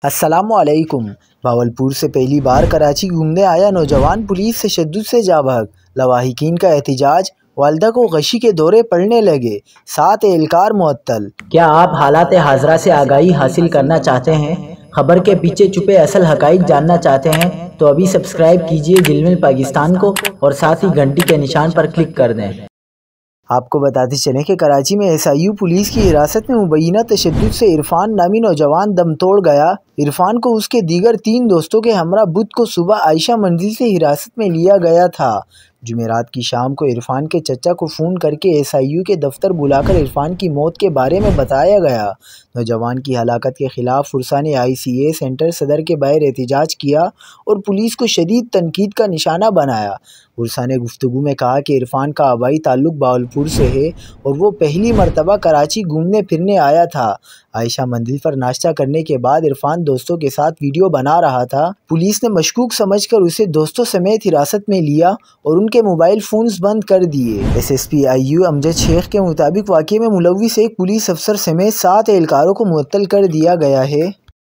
अस्सलामुअलैकुम। भावलपुर से पहली बार कराची घूमने आया नौजवान पुलिस तशद्दुद से जा भाग। लवाहिकीन का एहतजाज, वालिदा को गशी के दौरे पड़ने लगे, 7 एहलकार मुअत्तल। क्या आप हालात हाजरा से आगाही हासिल करना चाहते हैं? खबर के पीछे छुपे असल हकाइक जानना चाहते हैं? तो अभी सब्सक्राइब कीजिए जिलमिल पाकिस्तान को और साथ ही घंटी के निशान पर क्लिक कर दें। आपको बताते चलें कि कराची में SIU पुलिस की हिरासत में मुबैना तशद्दुद से इरफान नामी नौजवान दम तोड़ गया। इरफान को उसके दीगर 3 दोस्तों के हमरा बुध को सुबह आयशा मंजिल से हिरासत में लिया गया था। जुमेरात की शाम को इरफान के चचा को फ़ोन करके SIU के दफ्तर बुलाकर इरफान की मौत के बारे में बताया गया। नौजवान की हलाकत के खिलाफ फुरसाने ICA सेंटर सदर के बाहर एहतजाज किया और पुलिस को शदीद तनकीद का निशाना बनाया। फुरसा ने गुफ्तगू में कहा कि इरफान का आबाई ताल्लुक भावलपुर से है और वो पहली मरतबा कराची घूमने फिरने आया था। आयशा मंजिल पर नाश्ता करने के बाद इरफान दोस्तों के साथ वीडियो बना रहा था। पुलिस ने मशकूक समझकर उसे दोस्तों समेत हिरासत में लिया और उनके मोबाइल फ़ोन्स बंद कर दिए। SSP IU अमजद शेख के मुताबिक वाक़े में मुलव्विस एक पुलिस अफसर समेत 7 एहलकारों को मुअत्तल कर दिया गया है।